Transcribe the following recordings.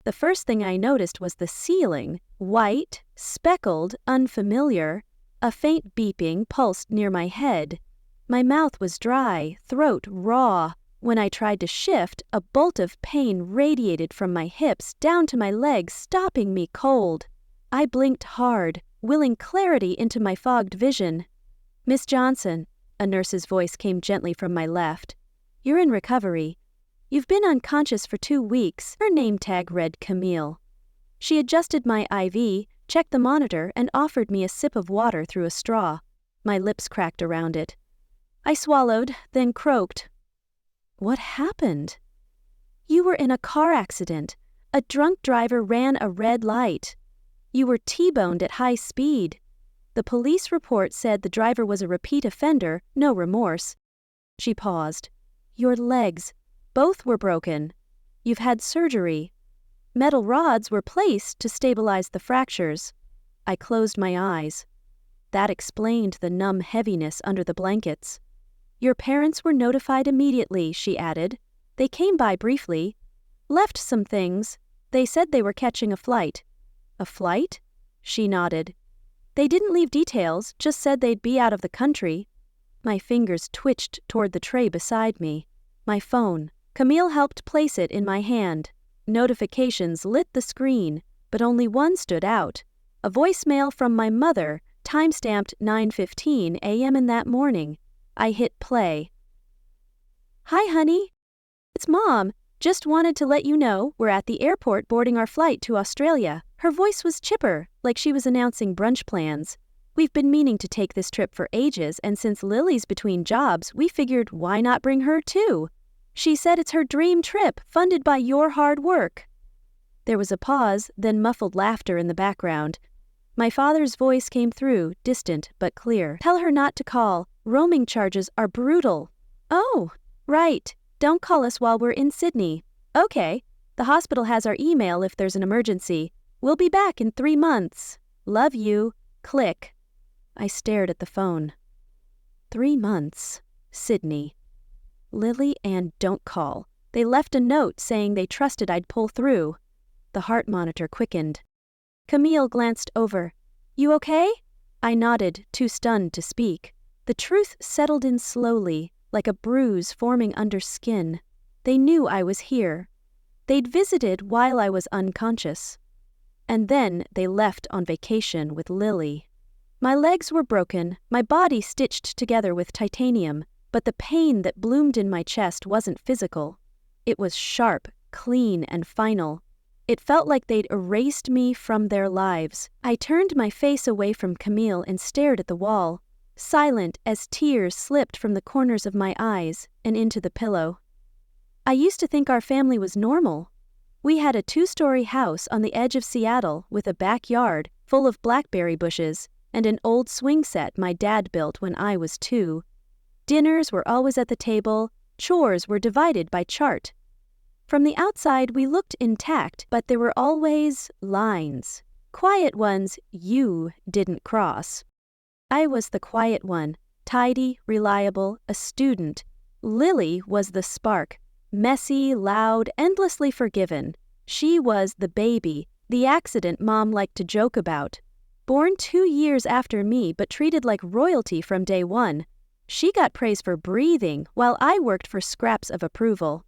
The first thing I noticed was the ceiling, white, speckled, unfamiliar. A faint beeping pulsed near my head. My mouth was dry, throat raw. When I tried to shift, a bolt of pain radiated from my hips down to my legs, stopping me cold. I blinked hard, willing clarity into my fogged vision. "Miss Johnson," a nurse's voice came gently from my left. "You're in recovery. You've been unconscious for 2 weeks." Her name tag read Camille. She adjusted my IV, checked the monitor, and offered me a sip of water through a straw. My lips cracked around it. I swallowed, then croaked. "What happened?" "You were in a car accident. A drunk driver ran a red light. You were T-boned at high speed. The police report said the driver was a repeat offender, no remorse." She paused. "Your legs, both were broken. You've had surgery. Metal rods were placed to stabilize the fractures." I closed my eyes. That explained the numb heaviness under the blankets. "Your parents were notified immediately," she added. "They came by briefly. Left some things. They said they were catching a flight." "A flight?" She nodded. "They didn't leave details, just said they'd be out of the country." My fingers twitched toward the tray beside me. My phone. Camille helped place it in my hand. Notifications lit the screen, but only one stood out. A voicemail from my mother, time-stamped 9:15 a.m. in that morning. I hit play. "Hi, honey. It's Mom. Just wanted to let you know we're at the airport boarding our flight to Australia." Her voice was chipper, like she was announcing brunch plans. "We've been meaning to take this trip for ages, and since Lily's between jobs, we figured why not bring her too? She said it's her dream trip, funded by your hard work." There was a pause, then muffled laughter in the background. My father's voice came through, distant but clear. "Tell her not to call. Roaming charges are brutal." "Oh, right. Don't call us while we're in Sydney." "Okay. The hospital has our email if there's an emergency. We'll be back in 3 months. Love you." Click. I stared at the phone. 3 months. Sydney. Lily and don't call. They left a note saying they trusted I'd pull through. The heart monitor quickened. Camille glanced over. "You okay?" I nodded, too stunned to speak. The truth settled in slowly, like a bruise forming under skin. They knew I was here. They'd visited while I was unconscious. And then they left on vacation with Lily. My legs were broken, my body stitched together with titanium, but the pain that bloomed in my chest wasn't physical. It was sharp, clean, and final. It felt like they'd erased me from their lives. I turned my face away from Camille and stared at the wall, silent as tears slipped from the corners of my eyes and into the pillow. I used to think our family was normal. We had a 2-story house on the edge of Seattle with a backyard full of blackberry bushes and an old swing set my dad built when I was 2. Dinners were always at the table, chores were divided by chart. From the outside we looked intact, but there were always lines. Quiet ones you didn't cross. I was the quiet one, tidy, reliable, a student. Lily was the spark, messy, loud, endlessly forgiven. She was the baby, the accident Mom liked to joke about. Born 2 years after me but treated like royalty from day one. She got praise for breathing while I worked for scraps of approval.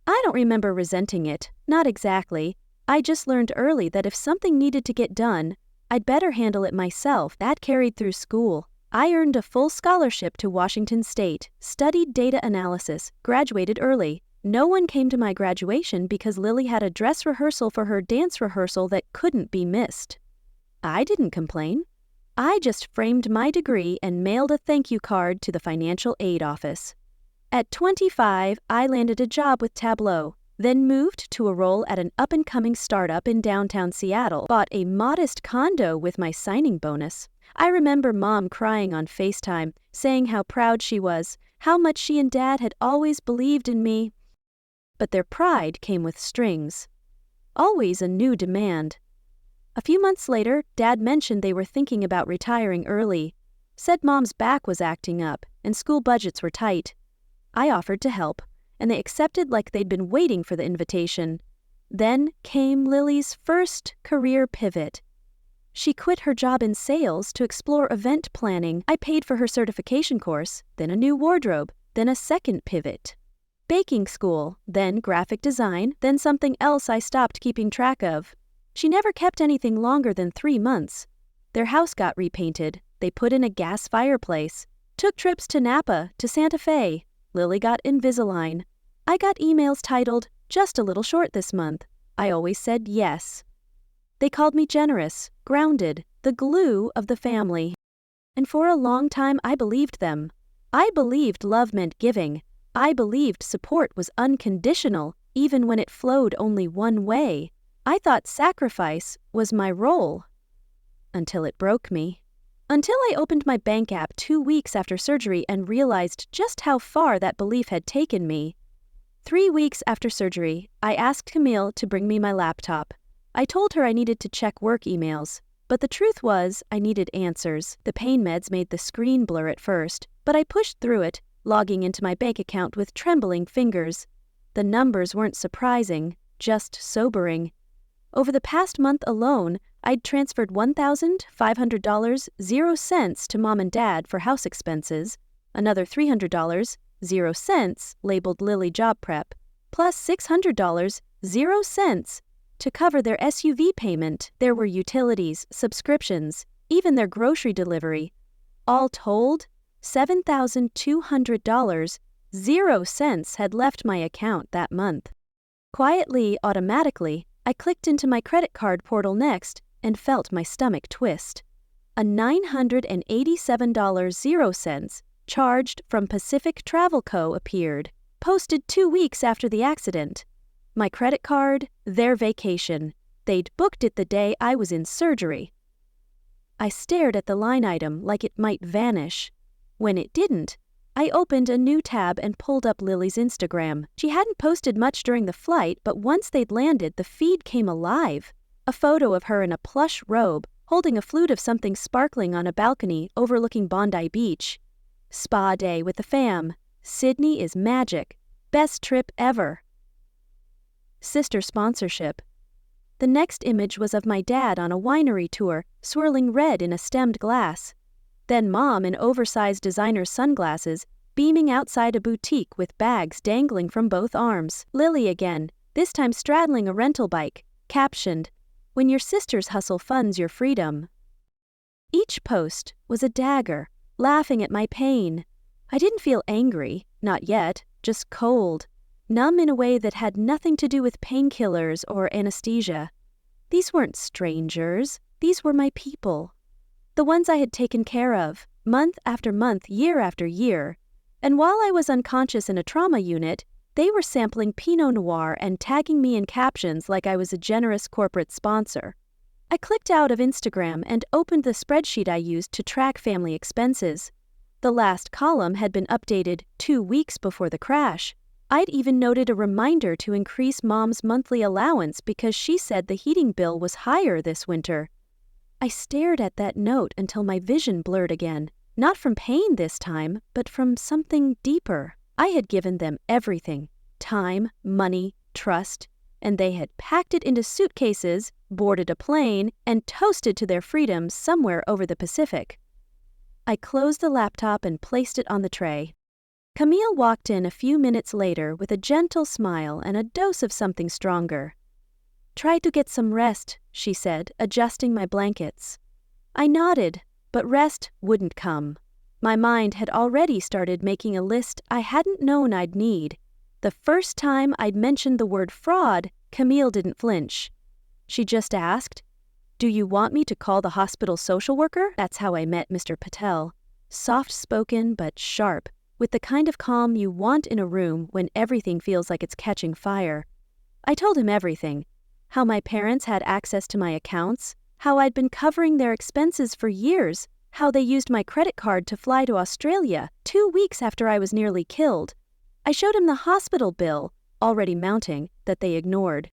I don't remember resenting it, not exactly. I just learned early that if something needed to get done, I'd better handle it myself. That carried through school. I earned a full scholarship to Washington State, studied data analysis, graduated early. No one came to my graduation because Lily had a dress rehearsal for her dance rehearsal that couldn't be missed. I didn't complain. I just framed my degree and mailed a thank you card to the financial aid office. At 25, I landed a job with Tableau, then moved to a role at an up-and-coming startup in downtown Seattle, bought a modest condo with my signing bonus. I remember Mom crying on FaceTime, saying how proud she was, how much she and Dad had always believed in me. But their pride came with strings. Always a new demand. A few months later, Dad mentioned they were thinking about retiring early. Said Mom's back was acting up, and school budgets were tight. I offered to help, and they accepted like they'd been waiting for the invitation. Then came Lily's first career pivot. She quit her job in sales to explore event planning. I paid for her certification course, then a new wardrobe, then a second pivot. Baking school, then graphic design, then something else I stopped keeping track of. She never kept anything longer than 3 months. Their house got repainted, they put in a gas fireplace, took trips to Napa, to Santa Fe. Lily got Invisalign. I got emails titled, "Just a little short this month." I always said yes. They called me generous, grounded, the glue of the family. And for a long time I believed them. I believed love meant giving. I believed support was unconditional, even when it flowed only one way. I thought sacrifice was my role. Until it broke me. Until I opened my bank app 2 weeks after surgery and realized just how far that belief had taken me. 3 weeks after surgery, I asked Camille to bring me my laptop. I told her I needed to check work emails, but the truth was I needed answers. The pain meds made the screen blur at first, but I pushed through it, logging into my bank account with trembling fingers. The numbers weren't surprising, just sobering. Over the past month alone, I'd transferred $1,500, 0 cents to Mom and Dad for house expenses, another $300, 0 cents, labeled Lily Job Prep, plus $600, 0 cents, to cover their SUV payment. There were utilities, subscriptions, even their grocery delivery. All told, $7,200, 0 cents had left my account that month. Quietly, automatically, I clicked into my credit card portal next and felt my stomach twist. A $987, 0 cents, charged from Pacific Travel Co. appeared, posted 2 weeks after the accident. My credit card, their vacation. They'd booked it the day I was in surgery. I stared at the line item like it might vanish. When it didn't, I opened a new tab and pulled up Lily's Instagram. She hadn't posted much during the flight, but once they'd landed, the feed came alive. A photo of her in a plush robe, holding a flute of something sparkling on a balcony overlooking Bondi Beach. Spa day with the fam. Sydney is magic. Best trip ever. Sister sponsorship. The next image was of my dad on a winery tour, swirling red in a stemmed glass. Then Mom in oversized designer sunglasses, beaming outside a boutique with bags dangling from both arms. Lily again, this time straddling a rental bike, captioned, "When your sister's hustle funds your freedom." Each post was a dagger, laughing at my pain. I didn't feel angry, not yet, just cold, numb in a way that had nothing to do with painkillers or anesthesia. These weren't strangers, these were my people. The ones I had taken care of, month after month, year after year. And while I was unconscious in a trauma unit, they were sampling Pinot Noir and tagging me in captions like I was a generous corporate sponsor. I clicked out of Instagram and opened the spreadsheet I used to track family expenses. The last column had been updated 2 weeks before the crash. I'd even noted a reminder to increase Mom's monthly allowance because she said the heating bill was higher this winter. I stared at that note until my vision blurred again, not from pain this time, but from something deeper. I had given them everything, time, money, trust, and they had packed it into suitcases, boarded a plane, and toasted to their freedoms somewhere over the Pacific. I closed the laptop and placed it on the tray. Camille walked in a few minutes later with a gentle smile and a dose of something stronger. "Try to get some rest," she said, adjusting my blankets. I nodded, but rest wouldn't come. My mind had already started making a list I hadn't known I'd need. The first time I'd mentioned the word fraud, Camille didn't flinch. She just asked, "Do you want me to call the hospital social worker?" That's how I met Mr. Patel. Soft-spoken but sharp, with the kind of calm you want in a room when everything feels like it's catching fire. I told him everything. How my parents had access to my accounts, how I'd been covering their expenses for years, how they used my credit card to fly to Australia 2 weeks after I was nearly killed. I showed him the hospital bill, already mounting, that they ignored.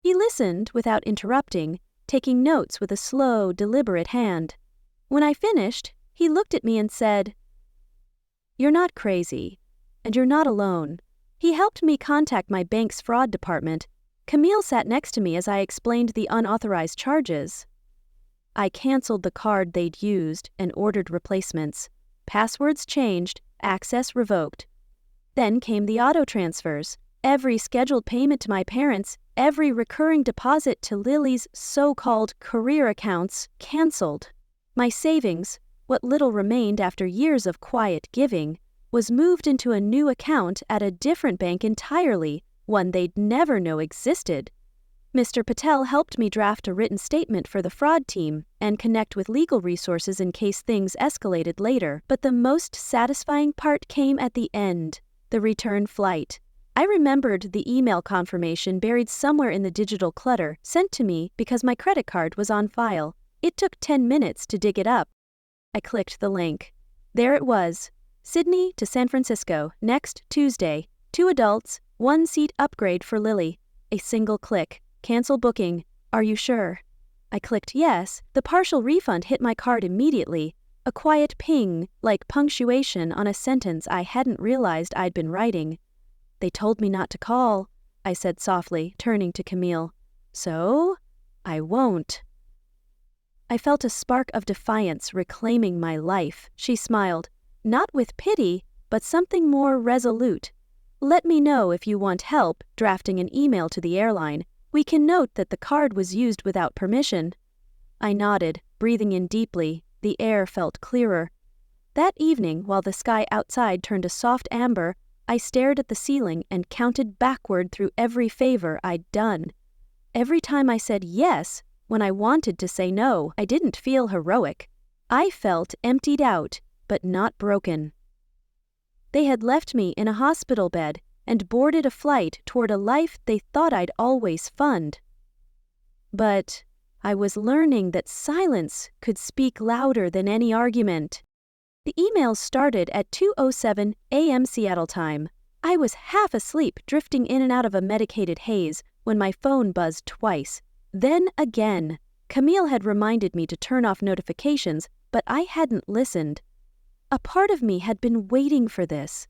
He listened without interrupting, taking notes with a slow, deliberate hand. When I finished, he looked at me and said, "You're not crazy, and you're not alone." He helped me contact my bank's fraud department, Camille sat next to me as I explained the unauthorized charges. I canceled the card they'd used and ordered replacements. Passwords changed, access revoked. Then came the auto transfers. Every scheduled payment to my parents, every recurring deposit to Lily's so-called career accounts canceled. My savings, what little remained after years of quiet giving, was moved into a new account at a different bank entirely, one they'd never know existed. Mr. Patel helped me draft a written statement for the fraud team and connect with legal resources in case things escalated later. But the most satisfying part came at the end, the return flight. I remembered the email confirmation buried somewhere in the digital clutter sent to me because my credit card was on file. It took 10 minutes to dig it up. I clicked the link. There it was. Sydney to San Francisco, next Tuesday. 2 adults, 1 seat upgrade for Lily. A single click. Cancel booking. Are you sure? I clicked yes. The partial refund hit my card immediately. A quiet ping, like punctuation on a sentence I hadn't realized I'd been writing. They told me not to call, I said softly, turning to Camille. So? I won't. I felt a spark of defiance reclaiming my life. She smiled, not with pity, but something more resolute. Let me know if you want help drafting an email to the airline. We can note that the card was used without permission. I nodded, breathing in deeply. The air felt clearer. That evening, while the sky outside turned a soft amber, I stared at the ceiling and counted backward through every favor I'd done. Every time I said yes, when I wanted to say no, I didn't feel heroic. I felt emptied out, but not broken. They had left me in a hospital bed and boarded a flight toward a life they thought I'd always fund. But I was learning that silence could speak louder than any argument. The emails started at 2:07 a.m. Seattle time. I was half asleep, drifting in and out of a medicated haze, when my phone buzzed twice. Then again. Camille had reminded me to turn off notifications, but I hadn't listened. A part of me had been waiting for this.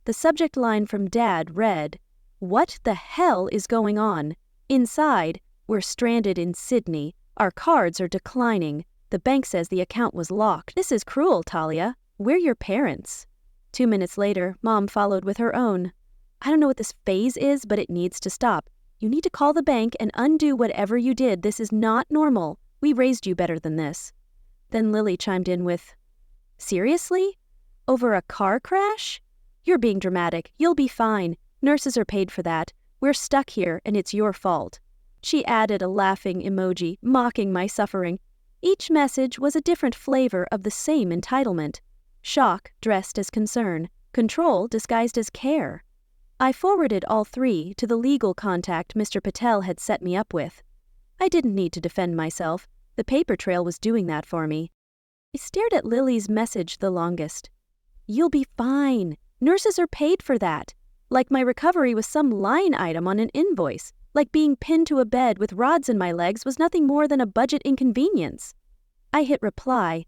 The subject line from Dad read, "What the hell is going on? Inside, we're stranded in Sydney. Our cards are declining. The bank says the account was locked. This is cruel, Talia. We're your parents." 2 minutes later, Mom followed with her own. "I don't know what this phase is, but it needs to stop. You need to call the bank and undo whatever you did. This is not normal. We raised you better than this." Then Lily chimed in with, "Seriously? Over a car crash? You're being dramatic. You'll be fine. Nurses are paid for that. We're stuck here, and it's your fault." She added a laughing emoji, mocking my suffering. Each message was a different flavor of the same entitlement. Shock dressed as concern, control disguised as care. I forwarded all 3 to the legal contact Mr. Patel had set me up with. I didn't need to defend myself. The paper trail was doing that for me. I stared at Lily's message the longest. "You'll be fine. Nurses are paid for that." Like my recovery was some line item on an invoice. Like being pinned to a bed with rods in my legs was nothing more than a budget inconvenience. I hit reply.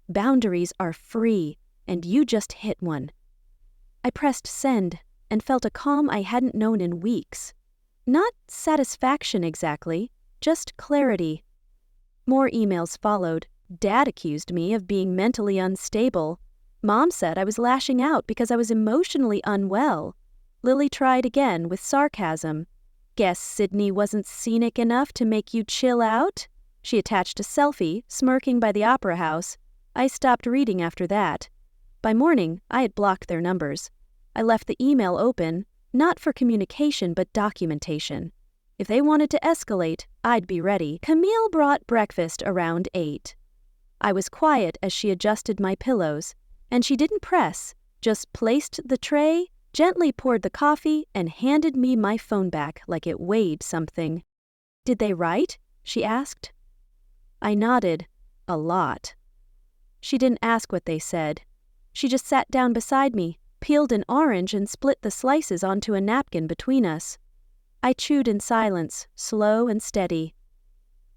"Boundaries are free, and you just hit one." I pressed send and felt a calm I hadn't known in weeks. Not satisfaction exactly, just clarity. More emails followed. Dad accused me of being mentally unstable. Mom said I was lashing out because I was emotionally unwell. Lily tried again with sarcasm. "Guess Sydney wasn't scenic enough to make you chill out?" She attached a selfie, smirking by the opera house. I stopped reading after that. By morning, I had blocked their numbers. I left the email open, not for communication but documentation. If they wanted to escalate, I'd be ready. Camille brought breakfast around 8. I was quiet as she adjusted my pillows, and she didn't press, just placed the tray, gently poured the coffee, and handed me my phone back like it weighed something. "Did they write?" she asked. I nodded. A lot. She didn't ask what they said. She just sat down beside me, peeled an orange and split the slices onto a napkin between us. I chewed in silence, slow and steady.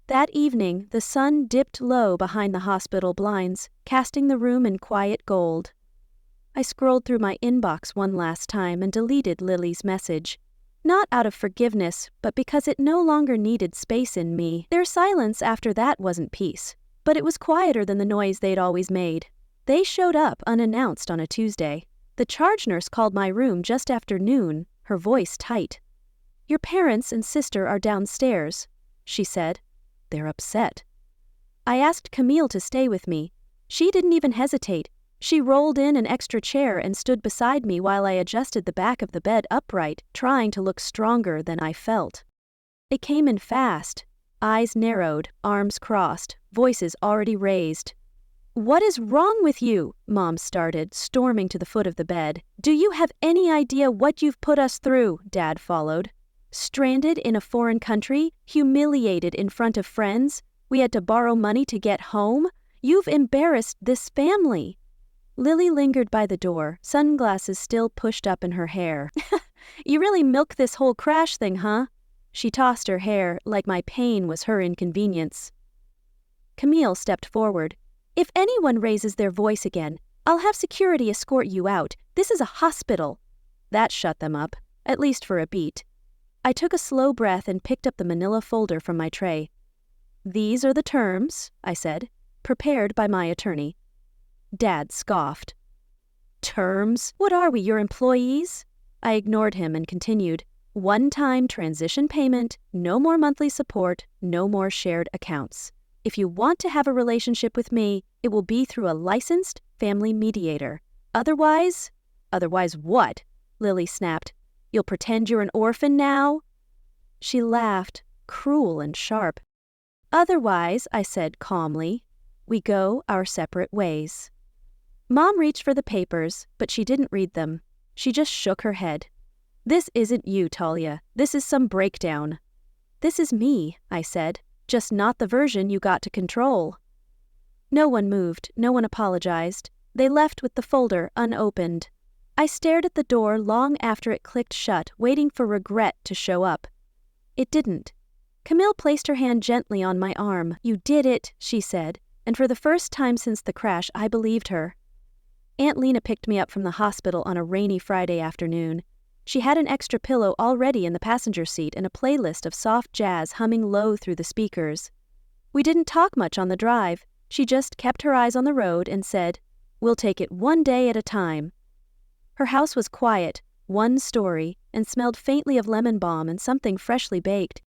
That evening, the sun dipped low behind the hospital blinds, casting the room in quiet gold. I scrolled through my inbox one last time and deleted Lily's message. Not out of forgiveness, but because it no longer needed space in me. Their silence after that wasn't peace, but it was quieter than the noise they'd always made. They showed up unannounced on a Tuesday. The charge nurse called my room just after noon, her voice tight. "Your parents and sister are downstairs," she said. "They're upset." I asked Camille to stay with me. She didn't even hesitate. She rolled in an extra chair and stood beside me while I adjusted the back of the bed upright, trying to look stronger than I felt. It came in fast. Eyes narrowed, arms crossed, voices already raised. "What is wrong with you?" Mom started, storming to the foot of the bed. "Do you have any idea what you've put us through?" Dad followed. "Stranded in a foreign country, humiliated in front of friends. We had to borrow money to get home. You've embarrassed this family." Lily lingered by the door, sunglasses still pushed up in her hair. "You really milk this whole crash thing, huh?" She tossed her hair like my pain was her inconvenience. Camille stepped forward. "If anyone raises their voice again, I'll have security escort you out. This is a hospital." That shut them up, at least for a beat. I took a slow breath and picked up the manila folder from my tray. "These are the terms," I said, prepared by my attorney. Dad scoffed. "Terms? What are we, your employees?" I ignored him and continued. "One-time transition payment, no more monthly support, no more shared accounts. If you want to have a relationship with me, it will be through a licensed family mediator. Otherwise..." "Otherwise what?" Lily snapped. "You'll pretend you're an orphan now?" She laughed, cruel and sharp. "Otherwise," I said calmly, "we go our separate ways." Mom reached for the papers, but she didn't read them. She just shook her head. "This isn't you, Talia. This is some breakdown." "This is me," I said, "just not the version you got to control." No one moved, no one apologized. They left with the folder unopened. I stared at the door long after it clicked shut, waiting for regret to show up. It didn't. Camille placed her hand gently on my arm. "You did it," she said, and for the first time since the crash, I believed her. Aunt Lena picked me up from the hospital on a rainy Friday afternoon. She had an extra pillow already in the passenger seat and a playlist of soft jazz humming low through the speakers. We didn't talk much on the drive. She just kept her eyes on the road and said, "We'll take it one day at a time." Her house was quiet, one story, and smelled faintly of lemon balm and something freshly baked.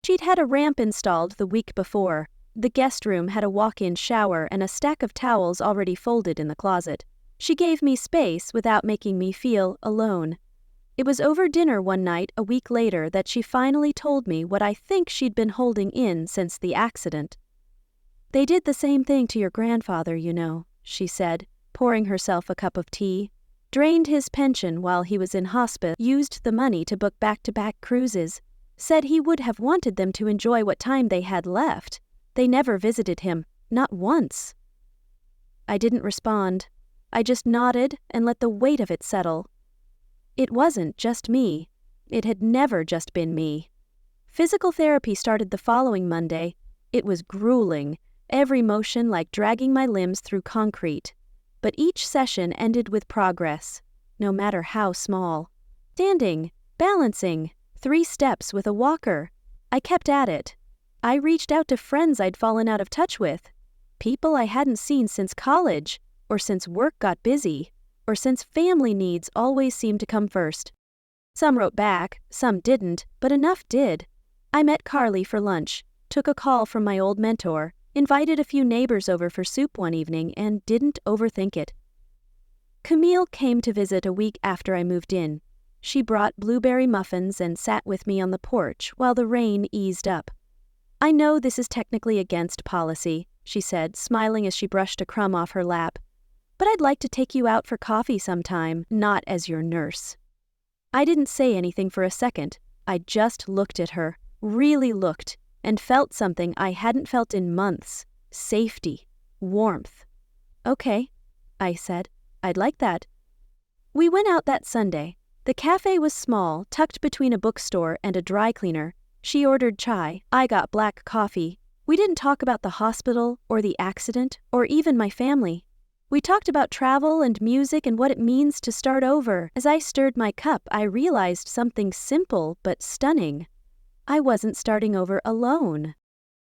She'd had a ramp installed the week before. The guest room had a walk-in shower and a stack of towels already folded in the closet. She gave me space without making me feel alone. It was over dinner one night a week later that she finally told me what I think she'd been holding in since the accident. "They did the same thing to your grandfather, you know," she said, pouring herself a cup of tea. "Drained his pension while he was in hospice, used the money to book back-to-back cruises. Said he would have wanted them to enjoy what time they had left. They never visited him, not once." I didn't respond. I just nodded and let the weight of it settle. It wasn't just me. It had never just been me. Physical therapy started the following Monday. It was grueling, every motion like dragging my limbs through concrete. But each session ended with progress, no matter how small. Standing, balancing, 3 steps with a walker. I kept at it. I reached out to friends I'd fallen out of touch with. People I hadn't seen since college, or since work got busy, or since family needs always seemed to come first. Some wrote back, some didn't, but enough did. I met Carly for lunch, took a call from my old mentor, invited a few neighbors over for soup one evening, and didn't overthink it. Camille came to visit a week after I moved in. She brought blueberry muffins and sat with me on the porch while the rain eased up. "I know this is technically against policy," she said, smiling as she brushed a crumb off her lap. "But I'd like to take you out for coffee sometime, not as your nurse." I didn't say anything for a second. I just looked at her, really looked, and felt something I hadn't felt in months. Safety. Warmth. "Okay," I said. "I'd like that." We went out that Sunday. The cafe was small, tucked between a bookstore and a dry cleaner. She ordered chai. I got black coffee. We didn't talk about the hospital or the accident or even my family. We talked about travel and music and what it means to start over. As I stirred my cup, I realized something simple but stunning. I wasn't starting over alone.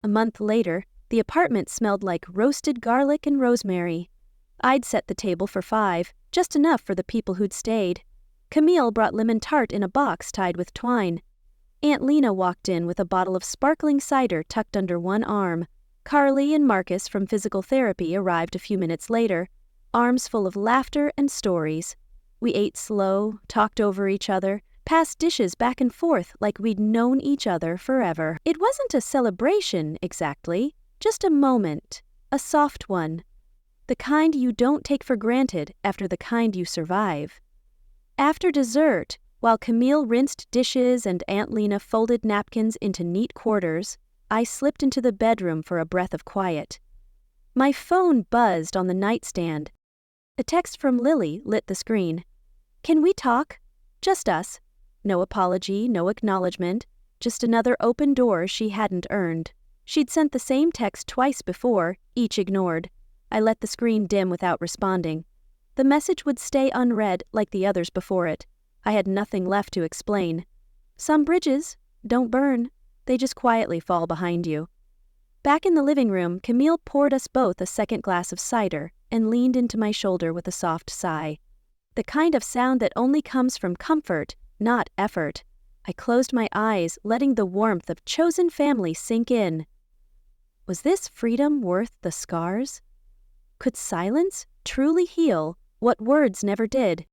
A month later, the apartment smelled like roasted garlic and rosemary. I'd set the table for 5, just enough for the people who'd stayed. Camille brought lemon tart in a box tied with twine. Aunt Lena walked in with a bottle of sparkling cider tucked under one arm. Carly and Marcus from physical therapy arrived a few minutes later, arms full of laughter and stories. We ate slow, talked over each other, passed dishes back and forth like we'd known each other forever. It wasn't a celebration, exactly, just a moment, a soft one. The kind you don't take for granted after the kind you survive. After dessert, while Camille rinsed dishes and Aunt Lena folded napkins into neat quarters, I slipped into the bedroom for a breath of quiet. My phone buzzed on the nightstand. A text from Lily lit the screen. "Can we talk? Just us. No apology, no acknowledgement, just another open door she hadn't earned." She'd sent the same text twice before, each ignored. I let the screen dim without responding. The message would stay unread like the others before it. I had nothing left to explain. Some bridges don't burn. They just quietly fall behind you. Back in the living room, Camille poured us both a second glass of cider and leaned into my shoulder with a soft sigh. The kind of sound that only comes from comfort, not effort. I closed my eyes, letting the warmth of chosen family sink in. Was this freedom worth the scars? Could silence truly heal what words never did?